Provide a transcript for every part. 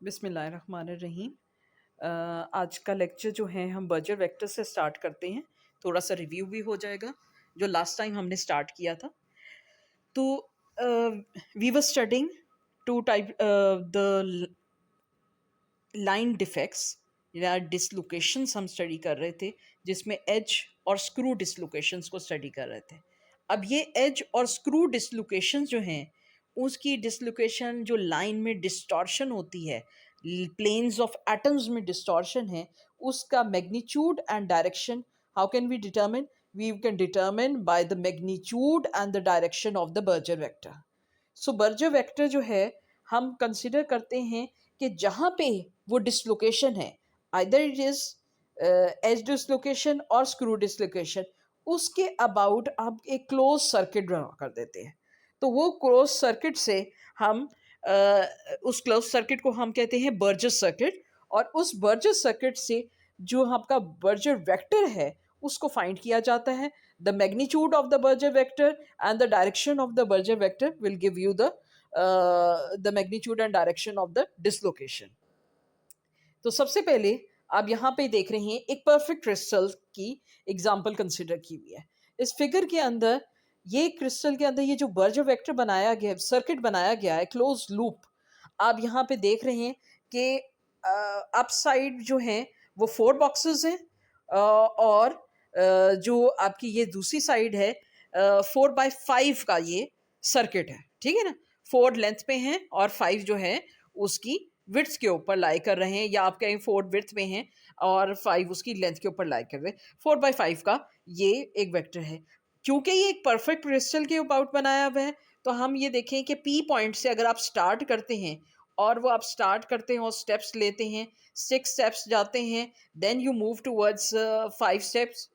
बिस्मिल्लाहिर्रहमानिर्रहीम। आज का लेक्चर जो है हम बर्जर वेक्टर से स्टार्ट करते हैं। थोड़ा सा रिव्यू भी हो जाएगा जो लास्ट टाइम हमने स्टार्ट किया था। तो we were studying two type the line defects या डिसलोकेशंस हम स्टडी कर रहे थे, जिसमें एज और स्क्रू डिसलोकेशंस को स्टडी कर रहे थे। अब ये एज और स्क्रू डिसलोकेशंस जो हैं, उसकी डिसलोकेशन जो लाइन में डिस्टॉर्शन होती है, प्लेन्स ऑफ एटम्स में डिस्टॉर्शन है, उसका magnitude and direction how can we determine? We can determine by the magnitude and the direction of the Burger vector. So Burger vector जो है हम कंसिडर करते हैं कि जहाँ पे वो डिसलोकेशन है, either it is edge dislocation और स्क्रू डिसलोकेशन, उसके अबाउट आप एक क्लोज सर्किट ड्रा कर देते हैं। तो वो क्लोज सर्किट से हम उस क्लोज सर्किट को हम कहते हैं बर्जर सर्किट, और उस बर्जर सर्किट से जो आपका बर्जर वेक्टर है उसको फाइंड किया जाता है। The magnitude of the Burger vector and the direction of the Burger vector will give you the magnitude and direction of the dislocation. तो सबसे पहले आप यहाँ पे देख रहे हैं एक परफेक्ट क्रिस्टल की एग्जांपल कंसिडर की हुई है। इस फिगर के अंदर ये क्रिस्टल के अंदर ये जो बर्जर वेक्टर बनाया गया है, सर्किट बनाया गया है, क्लोज लूप, आप यहाँ पे देख रहे हैं कि अप साइड जो है वो 4 बॉक्सेस हैं, और जो आपकी ये दूसरी साइड है 4x5 का ये सर्किट है, ठीक है ना। 4 लेंथ पे हैं और 5 जो है उसकी विड्थ के ऊपर लाई कर रहे हैं, या आप कहें 4 विड्थ में हैं और 5 उसकी लेंथ के ऊपर लाई कर रहे हैं। 4x5 का ये एक वेक्टर है। क्योंकि ये एक परफेक्ट क्रिस्टल के अबाउट बनाया हुआ है, तो हम ये देखें कि पी पॉइंट से अगर आप स्टार्ट करते हैं, और वो आप स्टार्ट करते हैं और स्टेप्स लेते हैं, 6 स्टेप्स जाते हैं, then you move towards 5 steps.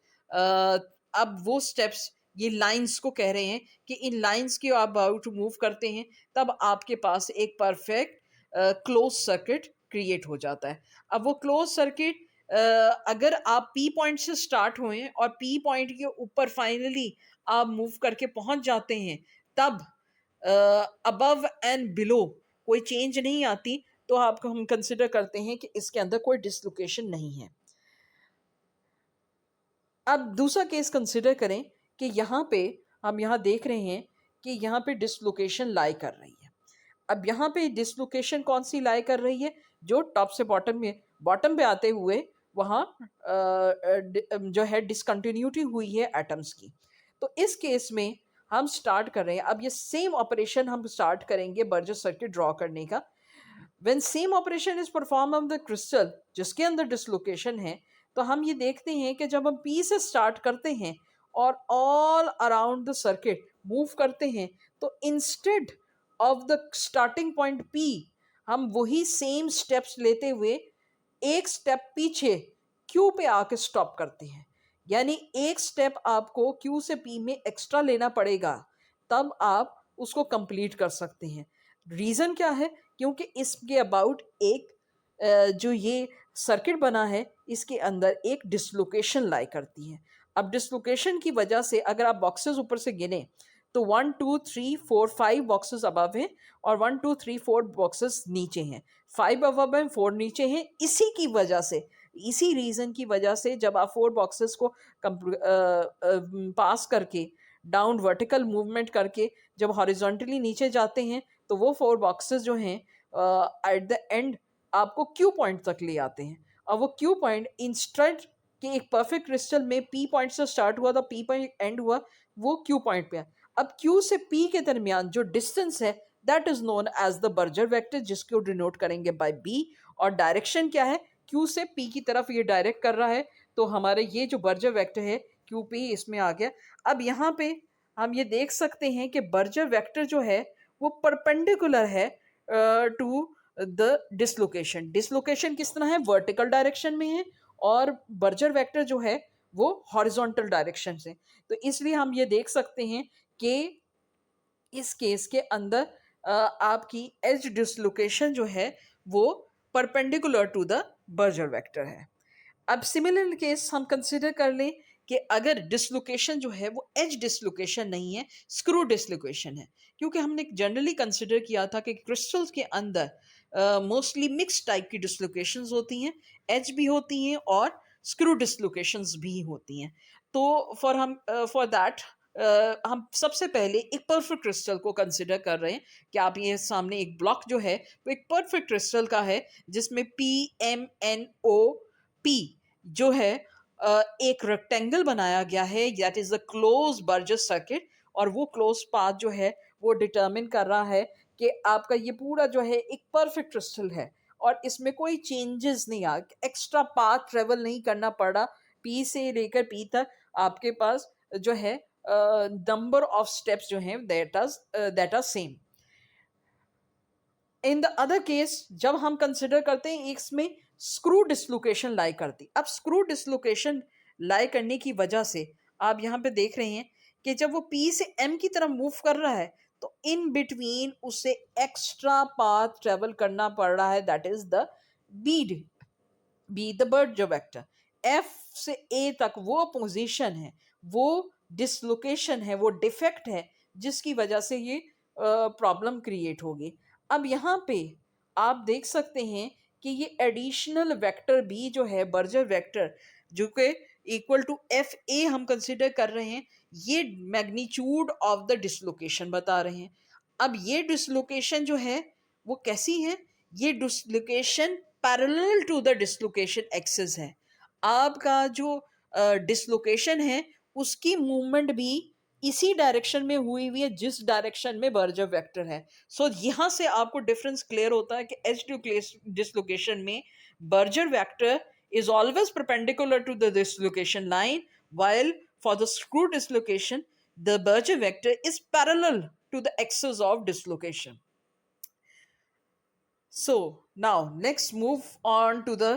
अब वो स्टेप्स ये लाइंस को कह रहे हैं कि इन लाइंस के अबाउट मूव करते हैं, तब आपके पास एक परफेक्ट क्लोज सर्किट क्रिएट हो जाता है। अब वो क्लोज सर्किट अगर आप पी पॉइंट से स्टार्ट हुए और पी पॉइंट के ऊपर फाइनली आप मूव करके पहुंच जाते हैं, तब अबव एंड बिलो कोई चेंज नहीं आती, तो आपको हम कंसिडर करते हैं कि इसके अंदर कोई डिसलोकेशन नहीं है। अब दूसरा केस कंसिडर करें कि यहाँ पे हम यहाँ देख रहे हैं कि यहाँ पे डिसलोकेशन लाई कर रही है। अब यहाँ पे डिसलोकेशन कौन सी लाई कर रही है? जो टॉप से बॉटम पे आते हुए वहाँ जो है डिसकंटिन्यूटी हुई है एटम्स की। तो इस केस में हम स्टार्ट कर रहे हैं, अब ये सेम ऑपरेशन हम स्टार्ट करेंगे बर्जर सर्किट ड्रॉ करने का। When same operation is perform on the crystal जिसके अंदर डिसलोकेशन है, तो हम ये देखते हैं कि जब हम पी से स्टार्ट करते हैं और all around the circuit move करते हैं, तो instead of the starting point P, हम वही सेम स्टेप्स लेते हुए एक स्टेप पीछे क्यू पे आके स्टॉप करते हैं। यानी एक स्टेप आपको क्यू से पी में एक्स्ट्रा लेना पड़ेगा, तब आप उसको कंप्लीट कर सकते हैं। रीज़न क्या है? क्योंकि इसके अबाउट एक जो ये सर्किट बना है, इसके अंदर एक डिसलोकेशन लाई करती है। अब डिसलोकेशन की वजह से अगर आप बॉक्सेस ऊपर से गिने, तो 1 2 3 4 5 बॉक्सेस अबव हैं और 1 2 3 4 बॉक्सेस नीचे हैं। 5 अबव हैं, 4 नीचे हैं। इसी की वजह से, इसी रीज़न की वजह से जब आप 4 बॉक्सेस को पास करके डाउन वर्टिकल मूवमेंट करके जब हॉरिजॉन्टली नीचे जाते हैं, तो वो 4 बॉक्सेस जो हैं एट द एंड आपको क्यू पॉइंट तक ले आते हैं। और वो क्यू पॉइंट इंस्टेड कि एक परफेक्ट क्रिस्टल में पी पॉइंट से स्टार्ट हुआ था, पी पॉइंट एंड हुआ, वो क्यू पॉइंट पे है। अब क्यू से पी के दरमियान जो डिस्टेंस है, that is known as the Burger vector, जिसको डिनोट करेंगे बाय बी। और डायरेक्शन क्या है? क्यू से पी की तरफ ये डायरेक्ट कर रहा है, तो हमारे ये जो बर्जर वेक्टर है क्यू पी इसमें आ गया। अब यहाँ पे हम ये देख सकते हैं कि बर्जर वेक्टर जो है वो परपेंडिकुलर है टू द डिसलोकेशन। डिसलोकेशन किस तरह है? वर्टिकल डायरेक्शन में है, और बर्जर वेक्टर जो है वो हॉरिजॉन्टल डायरेक्शन से। तो इसलिए हम ये देख सकते हैं कि इस केस के अंदर आपकी एज डिसलोकेशन जो है वो perpendicular to the Burger vector है। अब सिमिलर केस हम कंसिडर कर लें कि अगर डिसलोकेशन जो है वो एज डिसलोकेशन नहीं है, स्क्रू डिसलोकेशन है। क्योंकि हमने जनरली कंसिडर किया था कि क्रिस्टल्स के अंदर मोस्टली मिक्स टाइप की डिसलोकेशंस होती हैं, एज भी होती हैं और स्क्रू डिसलोकेशंस भी होती हैं। तो फॉर दैट हम सबसे पहले एक परफेक्ट क्रिस्टल को कंसिडर कर रहे हैं कि आप ये सामने एक ब्लॉक जो है वो एक परफेक्ट क्रिस्टल का है, जिसमें PMNO जो है एक रेक्टेंगल बनाया गया है, that is the close Berger circuit. और वो क्लोज पाथ जो है वो डिटरमिन कर रहा है कि आपका ये पूरा जो है एक परफेक्ट क्रिस्टल है और इसमें कोई चेंजेस नहीं आ, एक्स्ट्रा पाथ ट्रेवल नहीं करना पड़ा। पी से लेकर पी तक आपके पास जो है नंबर ऑफ स्टेप्स जो हैं that are same. In the other case जब हम कंसिडर करते हैं इसमें स्क्रू डिसलोकेशन लाई करती। अब स्क्रू डिसलोकेशन लाई करने की वजह से आप यहाँ पे देख रहे हैं कि जब वो पी से एम की तरफ मूव कर रहा है तो इन बिटवीन उसे एक्स्ट्रा पाथ ट्रेवल करना पड़ रहा है, that is the Beed be the Burger vector. F से ए तक वो पोजीशन है, वो डिसलोकेशन है, वो डिफेक्ट है जिसकी वजह से ये प्रॉब्लम क्रिएट होगी। अब यहाँ पे आप देख सकते हैं कि ये एडिशनल वेक्टर बी जो है बर्जर वेक्टर जो कि इक्वल टू एफ ए हम कंसिडर कर रहे हैं, ये मैग्नीट्यूड ऑफ द डिसलोकेशन बता रहे हैं। अब ये डिसलोकेशन जो है वो कैसी है, ये dislocation parallel to the dislocation axis है। आपका जो डिसलोकेशन है उसकी मूवमेंट भी इसी डायरेक्शन में हुई हुई है जिस डायरेक्शन में बर्जर वेक्टर है। सो यहाँ से आपको डिफरेंस क्लियर होता है कि एच डिसलोकेशन में Berger vector is always perpendicular to the dislocation line, while for the screw dislocation the Berger vector is parallel to the axis of dislocation. So now next move on to the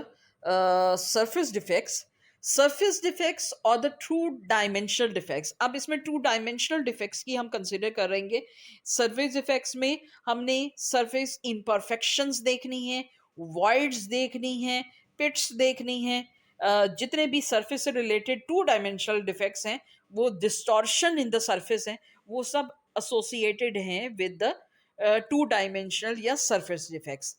surface defects. Surface defects or the two dimensional defects. अब इसमें two dimensional defects की हम consider करेंगे। Surface defects में हमने surface imperfections देखनी है, voids देखनी है, pits देखनी है। जितने भी surface से related two dimensional defects हैं वो distortion in the surface हैं, वो सब associated हैं with the two dimensional या surface defects.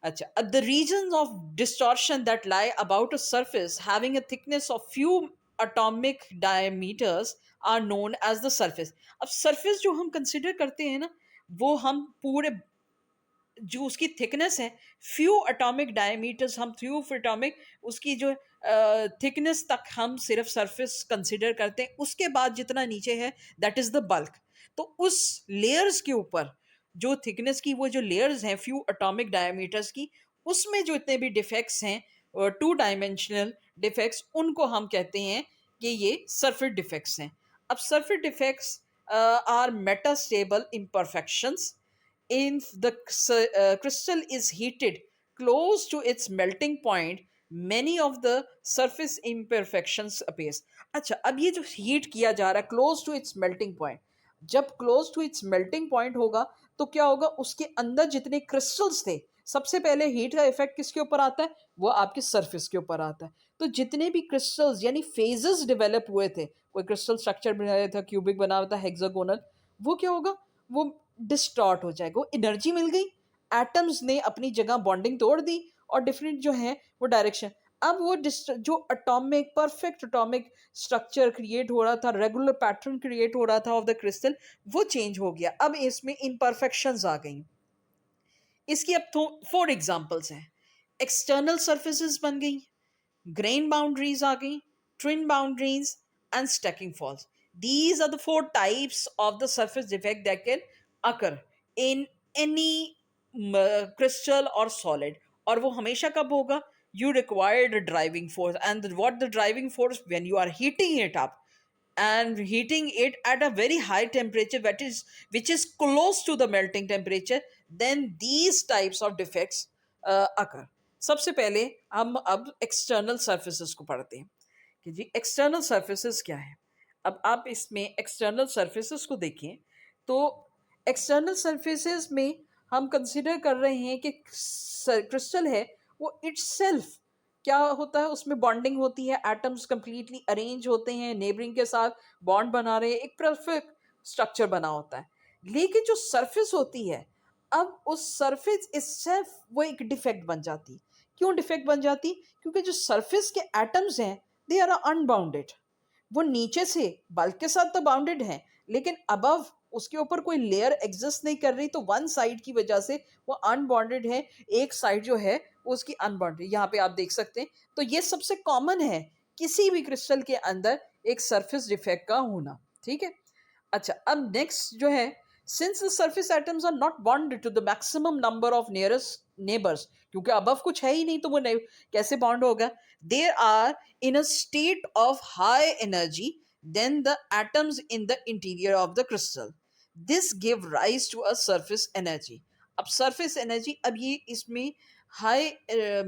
अच्छा, the regions of distortion that lie about a surface having a thickness of few atomic diameters are known as the surface. अब surface जो हम consider करते हैं ना, वो हम पूरे जो उसकी थिकनेस है फ्यू एटॉमिक डायमीटर्स, हम फ्यू एटॉमिक उसकी जो थिकनेस तक हम सिर्फ सरफेस कंसिडर करते हैं, उसके बाद जितना नीचे है दैट इज द बल्क। तो उस लेयर्स के ऊपर जो थिकनेस की वो जो लेयर्स हैं फ्यू एटॉमिक डायमीटर्स की, उसमें जो इतने भी डिफेक्ट्स हैं टू डायमेंशनल डिफेक्ट्स, उनको हम कहते हैं कि ये सरफेस डिफेक्ट्स हैं। अब surface defects are metastable imperfections if the crystal is heated close to its melting point, many of the surface imperfections appears. अच्छा, अब ये जो हीट किया जा रहा है close to its melting point, जब close to its melting point होगा तो क्या होगा, उसके अंदर जितने क्रिस्टल्स थे, सबसे पहले हीट का इफेक्ट किसके ऊपर आता है, वो आपके सरफेस के ऊपर आता है। तो जितने भी क्रिस्टल्स यानी फेजेस डेवलप हुए थे, कोई क्रिस्टल स्ट्रक्चर बनाया था, क्यूबिक बना हुआ था, हेक्सागोनल, वो क्या होगा, वो डिस्टॉर्ट हो जाएगा, वो एनर्जी मिल गई, एटम्स ने अपनी जगह बॉन्डिंग तोड़ दी और डिफरेंट जो है वो डायरेक्शन। अब वो जो atomic perfect atomic structure create हो रहा था, रेगुलर पैटर्न क्रिएट हो रहा था ऑफ द क्रिस्टल, वो चेंज हो गया। अब इसमें इम्परफेक्शंस आ गई। इसकी अब तो 4 एग्जांपल्स हैं। एक्सटर्नल सर्फेसिस बन गई, grain boundaries आ गई, twin boundaries and stacking faults. These are the 4 types of the surface defect that can occur in any crystal or solid. और वो हमेशा कब होगा, you required a driving force, and what the driving force, when you are heating it up and heating it at a very high temperature, which is close to the melting temperature, then these types of defects occur. सबसे पहले हम अब external surfaces को पढ़ते हैं कि जी external surfaces क्या है। अब आप इसमें एक्सटर्नल सर्फेसेस को देखें तो एक्सटर्नल सर्फेसेस में हम कंसिडर कर रहे हैं कि क्रिस्टल है वो इट्सेल्फ क्या होता है, उसमें बॉन्डिंग होती है, एटम्स कंप्लीटली अरेंज होते हैं, नेबरिंग के साथ बॉन्ड बना रहे हैं, एक परफेक्ट स्ट्रक्चर बना होता है। लेकिन जो सरफेस होती है अब उस सरफेस itself वो एक डिफेक्ट बन जाती। क्यों डिफेक्ट बन जाती? क्योंकि जो सरफेस के एटम्स हैं दे आर अनबाउंडेड। वो नीचे से बल्क के साथ तो बाउंडेड हैं, लेकिन अबव उसके ऊपर कोई लेयर एग्जिस्ट नहीं कर रही, तो वन साइड की वजह से वो अनबॉन्डेड है। एक साइड जो है वो उसकी अनबॉन्डेड, यहाँ पे आप देख सकते हैं। तो ये सबसे कॉमन है किसी भी क्रिस्टल के अंदर एक सरफेस डिफेक्ट का होना। ठीक है। अच्छा, अब नेक्स्ट जो है, since the surface atoms are not bonded to the maximum number of nearest neighbours, क्योंकि अबव कुछ है ही नहीं तो वो कैसे बॉन्ड होगा? There are in a state of high energy than the atoms in the interior of the crystal. This give rise to a surface energy. अब surface energy, अब ये इसमें high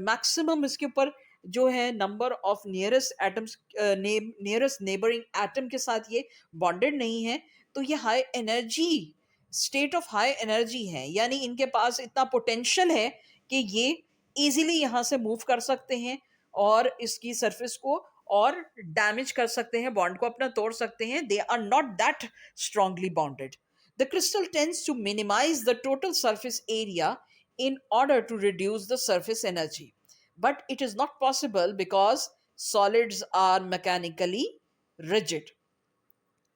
maximum इसके ऊपर जो है number of nearest atoms, nearest neighbouring atom के साथ ये बॉन्डेड नहीं है, तो ये high energy, state of high energy है, यानी इनके पास इतना पोटेंशियल है कि ये इजीली यहाँ से मूव कर सकते हैं और इसकी सरफेस को और डैमेज कर सकते हैं, बॉन्ड को अपना तोड़ सकते हैं। They are not that strongly bonded. The crystal tends to minimise the total surface area in order to reduce the surface energy, but it is not possible because solids are mechanically rigid.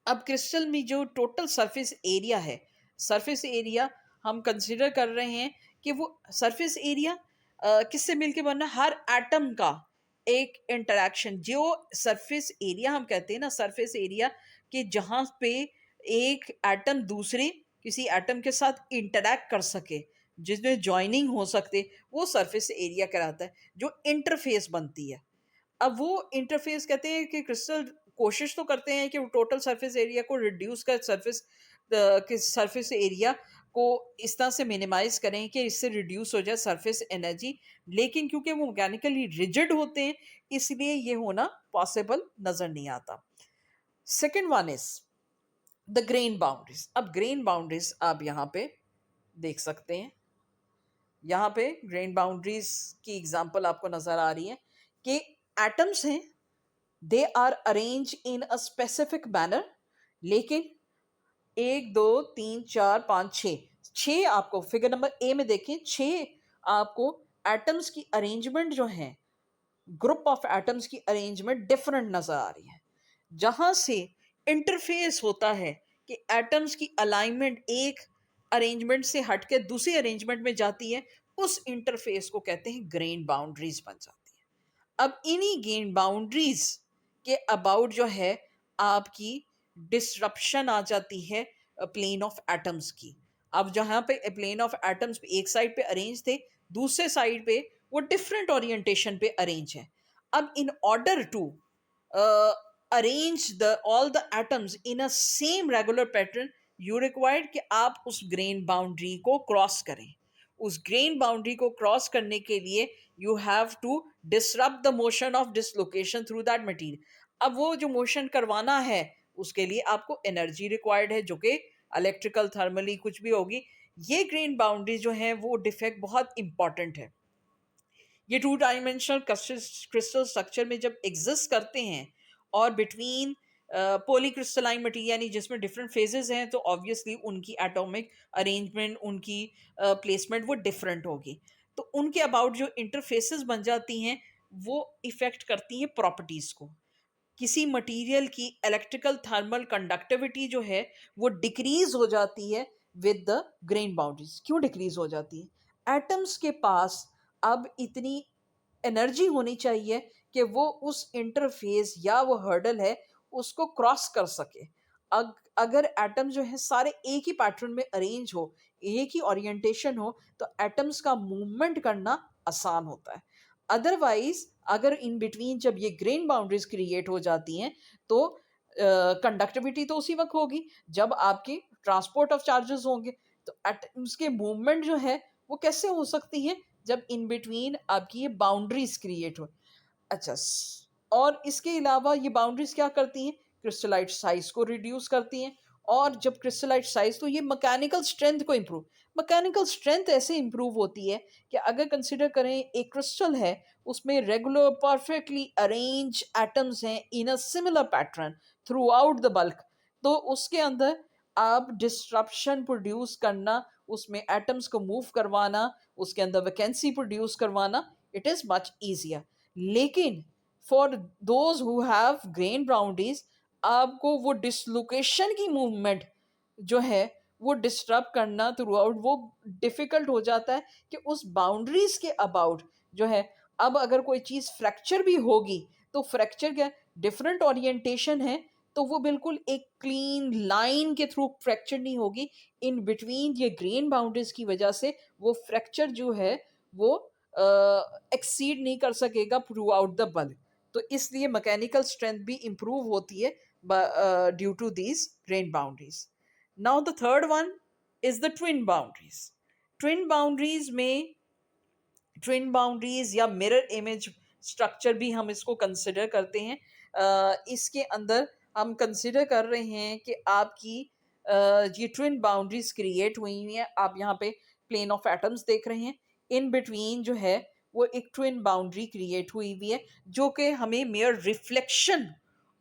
अब crystal में जो total surface area है, surface area हम consider कर रहे हैं कि वो सरफेस एरिया किससे मिलके बना? हर एटम का एक इंटरेक्शन। जो सरफेस एरिया हम कहते हैं ना, सरफेस एरिया कि जहाँ पे एक एटम दूसरे किसी एटम के साथ इंटरैक्ट कर सके, जिसमें ज्वाइनिंग हो सकते, वो सरफेस एरिया कहलाता है, जो इंटरफेस बनती है। अब वो इंटरफेस कहते हैं कि क्रिस्टल कोशिश तो करते हैं कि वो टोटल सरफेस एरिया को रिड्यूस कर सरफेस एरिया को इस तरह से मिनिमाइज करें कि इससे रिड्यूस हो जाए सरफेस एनर्जी, लेकिन क्योंकि वो मैकेनिकली रिजिड होते हैं इसलिए ये होना पॉसिबल नजर नहीं आता। Second one is the grain boundaries. अब ग्रेन बाउंड्रीज आप यहाँ पे देख सकते हैं, यहाँ पे ग्रेन बाउंड्रीज की एग्जांपल आपको नजर आ रही है कि एटम्स हैं, they are arrange in a specific manner, लेकिन 1 2 3 4 5 6 6 आपको फिगर नंबर ए में देखें, 6 आपको एटम्स की अरेंजमेंट जो है, ग्रुप ऑफ एटम्स की अरेंजमेंट डिफरेंट नजर आ रही है। जहां से इंटरफेस होता है कि एटम्स की अलाइनमेंट एक अरेंजमेंट से हटके दूसरी अरेंजमेंट में जाती है, उस इंटरफेस को कहते हैं ग्रेन बाउंड्रीज बन जाती है। अब इन्हीं ग्रेन बाउंड्रीज के अबाउट जो है आपकी डिसरप्शन आ जाती है प्लेन ऑफ एटम्स की। अब जहाँ पे प्लेन ऑफ एटम्स एक साइड पे अरेंज थे, दूसरे साइड पे वो डिफरेंट ओरिएंटेशन पे अरेंज है। अब in order to arrange the all the atoms in a same regular pattern, you required कि आप उस ग्रेन बाउंड्री को क्रॉस करें। उस ग्रेन बाउंड्री को क्रॉस करने के लिए you have to disrupt the motion of dislocation through that material. अब वो जो मोशन करवाना है उसके लिए आपको एनर्जी रिक्वायर्ड है, जो कि इलेक्ट्रिकल थर्मली कुछ भी होगी। ये ग्रेन बाउंड्री जो है वो डिफेक्ट बहुत इंपॉर्टेंट है। ये 2 डायमेंशनल क्रिस्टल स्ट्रक्चर में जब एग्जिस्ट करते हैं और बिटवीन पॉलीक्रिस्टलाइन मटीरियल यानी जिसमें डिफरेंट फेजेस हैं, तो ऑब्वियसली उनकी एटॉमिक अरेंजमेंट, उनकी प्लेसमेंट वो डिफरेंट होगी। तो उनके अबाउट जो इंटरफेसेस बन जाती हैं वो इफ़ेक्ट करती हैं प्रॉपर्टीज़ को। किसी मटेरियल की इलेक्ट्रिकल थर्मल कंडक्टिविटी जो है वो डिक्रीज हो जाती है विद द ग्रेन बाउंड्रीज। क्यों डिक्रीज हो जाती है? एटम्स के पास अब इतनी एनर्जी होनी चाहिए कि वो उस इंटरफेस या वो हर्डल है उसको क्रॉस कर सके। अगर एटम जो है सारे एक ही पैटर्न में अरेंज हो, एक ही ओरिएंटेशन हो, तो एटम्स का मूवमेंट करना आसान होता है। अदरवाइज अगर इन बिटवीन जब ये ग्रेन बाउंड्रीज क्रिएट हो जाती हैं तो कंडक्टिविटी तो उसी वक्त होगी जब आपकी ट्रांसपोर्ट ऑफ चार्जेस होंगे। तो एटम्स के मूवमेंट जो है वो कैसे हो सकती है? जब इन बिटवीन आपकी ये बाउंड्रीज क्रिएट हो। अच्छा, और इसके अलावा ये बाउंड्रीज क्या करती हैं? क्रिस्टलाइट साइज को रिड्यूस करती हैं। और जब क्रिस्टलाइट साइज, तो ये मैकेनिकल स्ट्रेंथ को इम्प्रूव, मैकेनिकल स्ट्रेंथ ऐसे इम्प्रूव होती है कि अगर कंसिडर करें एक क्रिस्टल है, उसमें रेगुलर परफेक्टली अरेंज एटम्स हैं in a similar pattern throughout the bulk, तो उसके अंदर आप डिस्ट्रप्शन प्रोड्यूस करना उसमें एटम्स को मूव करवाना, उसके अंदर वैकेंसी प्रोड्यूस करवाना, इट इज़ मच ईजियर। लेकिन for those who have grain boundaries, आपको वो डिसलोकेशन की मूवमेंट जो है वो डिस्टर्ब करना थ्रू आउट वो डिफिकल्ट हो जाता है कि उस बाउंड्रीज के अबाउट जो है, अब अगर कोई चीज़ फ्रैक्चर भी होगी तो फ्रैक्चर क्या डिफरेंट ओरिएंटेशन है, तो वो बिल्कुल एक क्लीन लाइन के थ्रू फ्रैक्चर नहीं होगी। इन बिटवीन ये ग्रेन बाउंड्रीज की वजह से वो फ्रैक्चर जो है वो एक्सीड नहीं कर सकेगा थ्रू आउट द बल्क। तो इसलिए मैकेनिकल स्ट्रेंथ भी इंप्रूव होती है due to these grain boundaries. Now the third one is the twin boundaries. Twin boundaries में ट्विन बाउंड्रीज या मिरर इमेज स्ट्रक्चर भी हम इसको कंसिडर करते हैं। इसके अंदर हम कंसिडर कर रहे हैं कि आपकी ये ट्विन बाउंड्रीज क्रिएट हुई हुई हैं। आप यहाँ पे प्लेन ऑफ एटम्स देख रहे हैं, इन बिटवीन जो है वो एक ट्विन बाउंड्री क्रिएट हुई हुई है जो कि हमें mayor reflection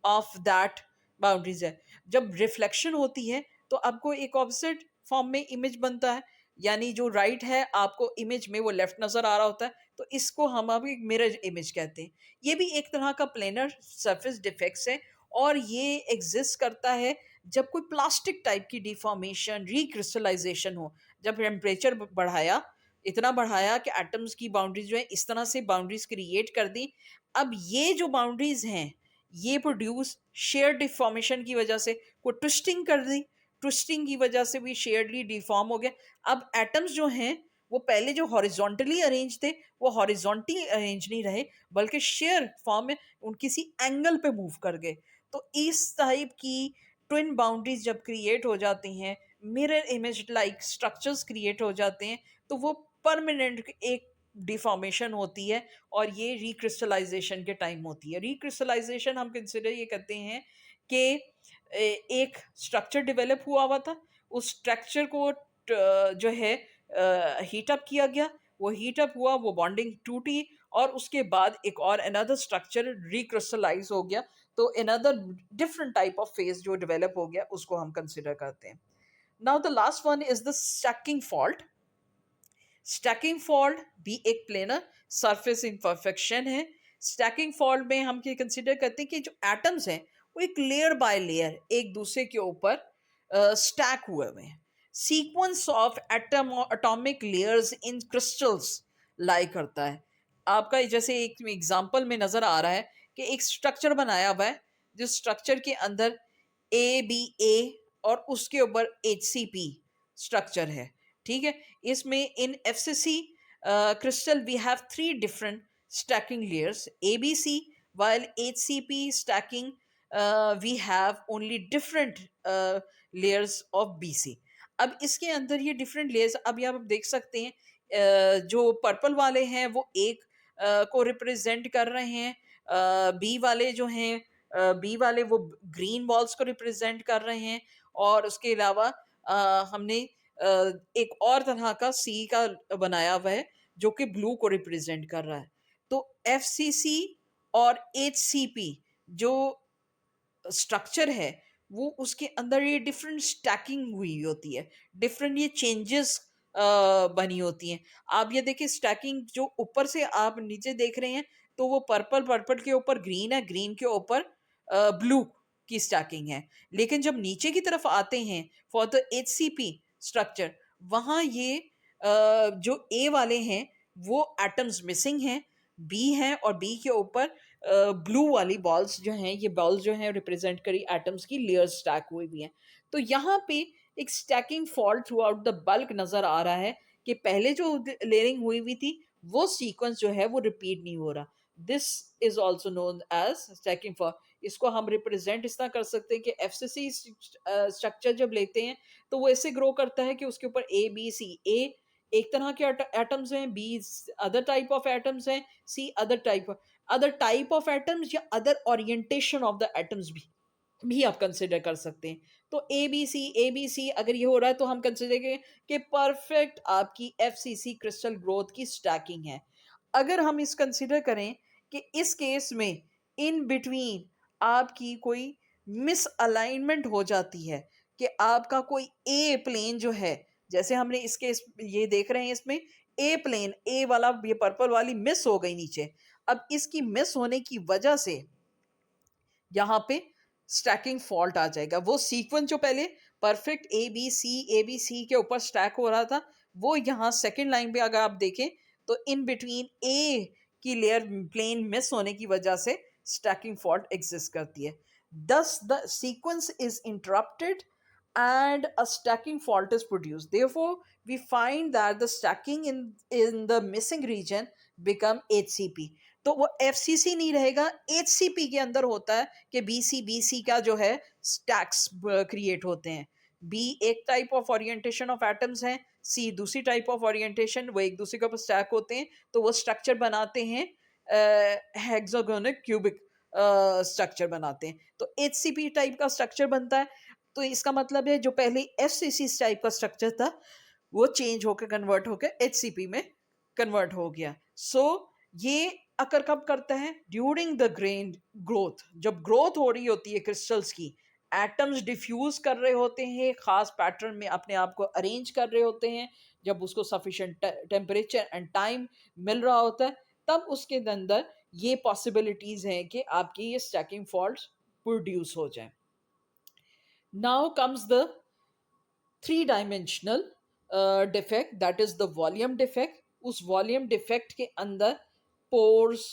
of that boundaries है। जब रिफ्लेक्शन होती है तो आपको एक ऑपोजिट फॉर्म में इमेज बनता है, यानी जो राइट है आपको इमेज में वो लेफ्ट नजर आ रहा होता है, तो इसको हम अभी मिरर इमेज कहते हैं। ये भी एक तरह का प्लेनर सरफेस डिफेक्ट्स है और ये एग्जिस्ट करता है जब कोई प्लास्टिक टाइप की डिफॉर्मेशन रिक्रिस्टलाइजेशन हो। जब टेम्परेचर बढ़ाया, इतना बढ़ाया कि एटम्स की बाउंड्रीज जो है इस तरह से बाउंड्रीज क्रिएट कर दी। अब ये जो बाउंड्रीज हैं ये प्रोड्यूस शेयर डिफॉर्मेशन की वजह से कोई ट्विस्टिंग कर दी, ट्विस्टिंग की वजह से भी शेयरली डिफॉर्म हो गया। अब एटम्स जो हैं वो पहले जो हॉरिजॉन्टली अरेंज थे वो हॉरिजॉन्टली अरेंज नहीं रहे, बल्कि शेयर फॉर्म में उन किसी एंगल पे मूव कर गए। तो इस टाइप की ट्विन बाउंड्रीज जब क्रिएट हो जाती हैं, mirror image like structures create हो जाते हैं, तो वो परमानेंट एक डिफॉर्मेशन होती है और ये रिक्रिस्टलाइजेशन के टाइम होती है। रिक्रिस्टलाइजेशन हम कंसिडर ये करते हैं कि एक स्ट्रक्चर डेवलप हुआ था, उस स्ट्रक्चर को जो है हीट अप किया गया, वो हीट अप हुआ, वो बॉन्डिंग टूटी और उसके बाद एक और अनदर स्ट्रक्चर रिक्रिस्टलाइज हो गया। तो another different type of phase जो डेवलप हो गया उसको हम कंसिडर करते हैं। Now the last one is the stacking fault. Stacking fault भी एक प्लेनर सरफेस इम्परफेक्शन है। स्टैकिंग फॉल्ट में हम ये कंसिडर करते हैं कि जो एटम्स हैं वो एक लेयर बाय लेयर एक दूसरे के ऊपर स्टैक हुए हुए हैं। Sequence of atom atomic layers in crystals lie करता है। आपका जैसे एक एग्जांपल में नजर आ रहा है कि एक स्ट्रक्चर बनाया हुआ है, जिस स्ट्रक्चर के अंदर ए और उसके ऊपर HCP स्ट्रक्चर है। ठीक है, इसमें इन FCC crystal we have three different stacking layers ABC, while HCP stacking we have only different layers of BC। अब इसके अंदर ये डिफरेंट लेयर्स अब यहाँ आप देख सकते हैं, जो पर्पल वाले हैं वो एक को रिप्रेजेंट कर रहे हैं, बी वाले जो हैं बी वाले वो ग्रीन बॉल्स को रिप्रेजेंट कर रहे हैं, और उसके अलावा हमने एक और तरह का सी का बनाया हुआ है जो कि ब्लू को रिप्रेजेंट कर रहा है। तो FCC और HCP जो स्ट्रक्चर है वो उसके अंदर ये डिफरेंट स्टैकिंग हुई होती है, डिफरेंट ये चेंजेस बनी होती हैं। आप ये देखिए स्टैकिंग जो ऊपर से आप नीचे देख रहे हैं तो वो पर्पल पर्पल के ऊपर ग्रीन है, ग्रीन के ऊपर ब्लू की स्टैकिंग है। लेकिन जब नीचे की तरफ आते हैं फॉर द HCP स्ट्रक्चर, वहाँ ये जो A वाले हैं वो एटम्स मिसिंग हैं, बी हैं और बी के ऊपर ब्लू वाली बॉल्स जो हैं, ये बॉल्स जो हैं रिप्रेजेंट करी एटम्स की लेयर स्टैक हुई हुई हैं। तो यहाँ पे एक stacking fault through out the bulk नजर आ रहा है कि पहले जो लेयरिंग हुई हुई थी वो सीक्वेंस जो है वो रिपीट नहीं हो रहा। This is also known as stacking fault. इसको हम रिप्रेजेंट इस तरह कर सकते हैं कि FCC स्ट्रक्चर जब लेते हैं तो वो ऐसे ग्रो करता है कि उसके ऊपर A एक तरह के एटम्स हैं, B other type of atoms हैं, सी अदर टाइप ऑफ एटम्स या other orientation of the atoms भी आप कंसिडर कर सकते हैं। तो ABC अगर ये हो रहा है तो हम कंसिडर करें कि परफेक्ट आपकी FCC क्रिस्टल ग्रोथ की स्टैकिंग है। अगर हम इस कंसिडर करें कि इस केस में इन बिटवीन आपकी कोई मिस अलाइनमेंट हो जाती है कि आपका कोई ए प्लेन जो है जैसे हमने ये देख रहे हैं, इसमें ए प्लेन, ए वाला, ये पर्पल वाली मिस हो गई नीचे। अब इसकी मिस होने की वजह से यहाँ पे स्टैकिंग फॉल्ट आ जाएगा। वो सीक्वेंस जो पहले परफेक्ट ए बी सी के ऊपर स्टैक हो रहा था, वो यहाँ सेकेंड लाइन पे अगर आप देखें तो इन बिटवीन ए की लेयर प्लेन मिस होने की वजह से स्टैकिंग फॉल्ट एग्जिस्ट करती है। दस the sequence is interrupted and a stacking fault is produced. Therefore, we find that the stacking in the missing region become HCP. तो वो FCC नहीं रहेगा, HCP के अंदर होता है कि BC का जो है स्टैक्स क्रिएट होते हैं। B एक type of orientation of atoms है, C दूसरी टाइप ऑफ ओरिएंटेशन, वो एक दूसरे के ऊपर स्टैक होते हैं, तो वो स्ट्रक्चर बनाते हैं हेक्सागोनिक क्यूबिक स्ट्रक्चर बनाते हैं। तो HCP टाइप का स्ट्रक्चर बनता है। तो इसका मतलब है जो पहले FCC टाइप का स्ट्रक्चर था वो चेंज होकर कन्वर्ट होकर HCP में कन्वर्ट हो गया। सो ये अकर कब करता है? During the grain growth. जब ग्रोथ हो रही होती है क्रिस्टल्स की, एटम्स डिफ्यूज कर रहे होते हैं, खास पैटर्न में अपने आप को अरेंज कर रहे होते हैं, जब उसको सफिशिएंट टेम्परेचर एंड टाइम मिल रहा होता है, तब उसके अंदर ये पॉसिबिलिटीज हैं कि आपकी ये स्टैकिंग फॉल्ट्स प्रोड्यूस हो जाए। Now comes the three-dimensional defect, that is the volume defect. उस volume defect के अंदर pores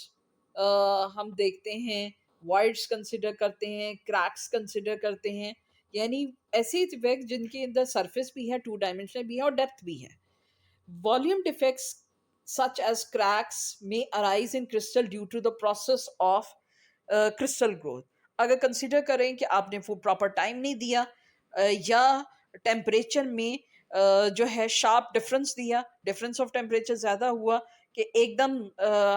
हम देखते हैं, voids consider करते हैं, cracks consider करते हैं, यानी ऐसी defect जिनके अंदर surface भी है, two dimensional भी है और depth भी है। Volume defects such as cracks may arise in crystal due to the process of crystal growth. अगर कंसिडर करें कि आपने वो प्रॉपर टाइम नहीं दिया या टेम्परेचर में जो है शार्प डिफरेंस दिया, डिफरेंस ऑफ टेम्परेचर ज़्यादा हुआ कि एकदम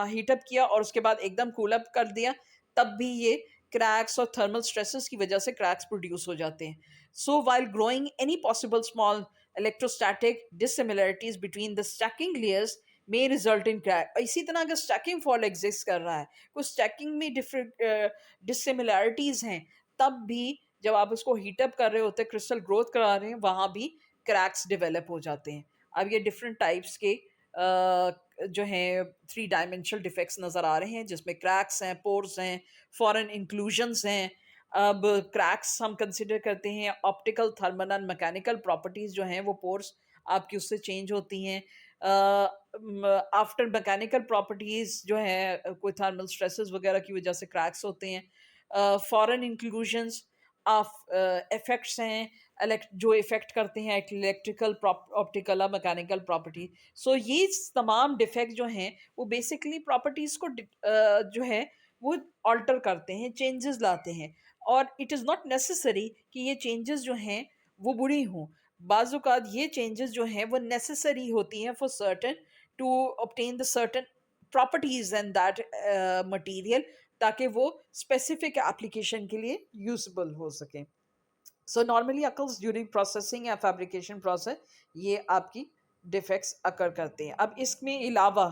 हीटअप किया और उसके बाद एकदम कूलअप कर दिया, तब भी ये क्रैक्स और थर्मल स्ट्रेसेस की वजह से क्रैक्स प्रोड्यूस हो जाते हैं। So while growing any possible small electrostatic dissimilarities between the stacking layers may result in crack। इसी तरह अगर स्टैकिंग फॉल एग्जिस्ट कर रहा है, कुछ स्टैकिंग में डिफरेंट डिसिमिलरिटीज हैं, तब भी जब आप उसको हीटअप कर रहे होते हैं, क्रिस्टल ग्रोथ करा रहे हैं, वहाँ भी क्रैक्स डेवलप हो जाते हैं। अब ये डिफरेंट टाइप्स के जो हैं थ्री डायमेंशनल डिफेक्ट्स नज़र आ रहे हैं, जिसमें क्रैक्स हैं, पोर्स हैं, फॉरेन इंक्लूजन्स हैं। अब क्रैक्स हम कंसिडर करते हैं optical, thermal and mechanical properties जो हैं वो पोर्स आपकी उससे चेंज होती हैं। आफ्टर मैकेनिकल प्रॉपर्टीज़ जो है कोई थर्मल स्ट्रेसेस वगैरह की वजह से क्रैक्स होते हैं। फॉरेन इंक्लूजन्स ऑफ इफेक्ट्स हैं जो इफ़ेक्ट करते हैं इलेक्ट्रिकल, ऑप्टिकल, मैकेनिकल प्रॉपर्टी। सो ये तमाम डिफेक्ट जो हैं वो बेसिकली प्रॉपर्टीज़ को जो है वो ऑल्टर करते हैं, चेंजेस लाते हैं, और इट इज़ नॉट नेसेसरी कि ये चेंजेस जो हैं वो बुरी हों। बाज़ ये चेंजेस जो हैं वो नेसेसरी होती हैं for certain to obtain the certain properties and that material, ताकि वो स्पेसिफिक एप्लीकेशन के लिए यूजबल हो सके। So normally occurs during processing या फैब्रिकेशन प्रोसेस ये आपकी डिफेक्ट्स अकर करते हैं। अब इसमें अलावा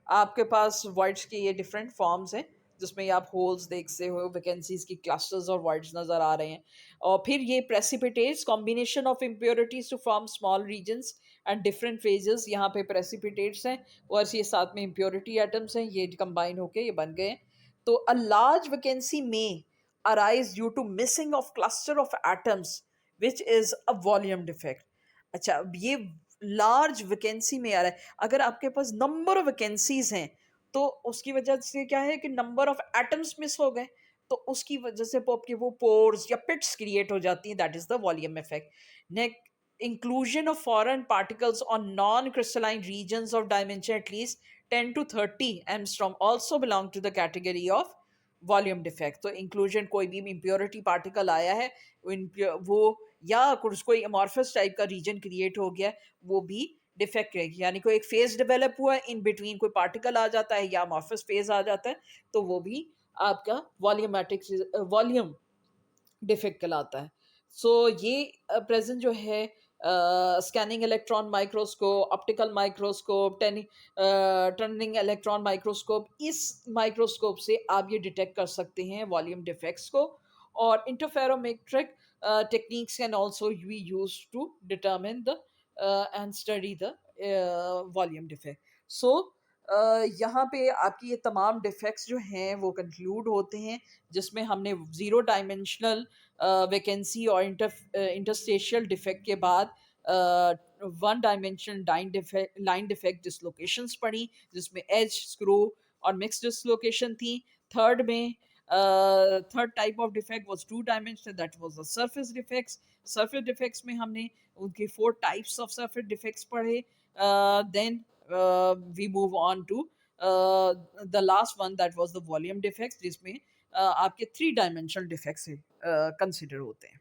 आपके पास वर्ड्स के ये डिफरेंट फॉर्म्स हैं, जिसमें आप होल्स देखते हो, वैकेंसीज की क्लस्टर्स और वर्ड्स नज़र आ रहे हैं। और फिर ये precipitates, combination of impurities to form small regions and different phases. यहाँ पे प्रेसिपिटेट्स हैं और ये साथ में इम्प्योरिटी एटम्स हैं, ये कंबाइन होके ये बन गए हैं। तो अ लार्ज वैकेंसी में arise due to missing of cluster of atoms which is a volume defect। अच्छा, अब ये लार्ज वैकेंसी में आ रहा है। अगर आपके पास नंबर ऑफ वैकेंसीज हैं तो उसकी वजह से क्या है कि नंबर ऑफ एटम्स मिस हो गए, तो उसकी वजह से आपके वो पोर्स या पिट्स क्रिएट हो जाती हैं, that is the volume effect. Next, inclusion of foreign particles on non-crystalline regions of dimension at least 10 to 30 angstrom also belong to the category of volume defect. तो इंक्लूजन, कोई भी इम्प्योरिटी पार्टिकल आया है वो, या कुछ कोई अमॉर्फस टाइप का रीजन क्रिएट हो गया, वो भी डिफेक्ट रहेगी। यानी कोई एक फेज डेवलप हुआ, इन बिटवीन कोई पार्टिकल आ जाता है या अमॉर्फस फेज आ जाता है, तो वो भी आपका वॉल्यूम डिफेक्ट कहलाता है। सो ये प्रेजेंट जो है scanning electron microscope, optical microscope, turning electron microscope, इस माइक्रोस्कोप से आप ये डिटेक्ट कर सकते हैं वॉल्यूम डिफेक्ट्स को। और interferometric techniques can also be use to determine the and study the volume defect. So यहाँ पे आपकी ये तमाम डिफेक्ट्स जो हैं वो कंक्लूड होते हैं, जिसमें हमने ज़ीरो डायमेंशनल वैकेंसी और इंटरस्टेशियल डिफेक्ट के बाद one dimensional line defect dislocations पढ़ी, जिसमें एज, स्क्रू और मिक्स डिसलोकेशन थी. थर्ड में third type of defect was two dimensional, that was the surface defects. Surface defects में हमने उनके four types of surface defects पढ़े. Then we move on to the last one, that was the volume defects, जिसमें आपके three dimensional defects consider होते हैं.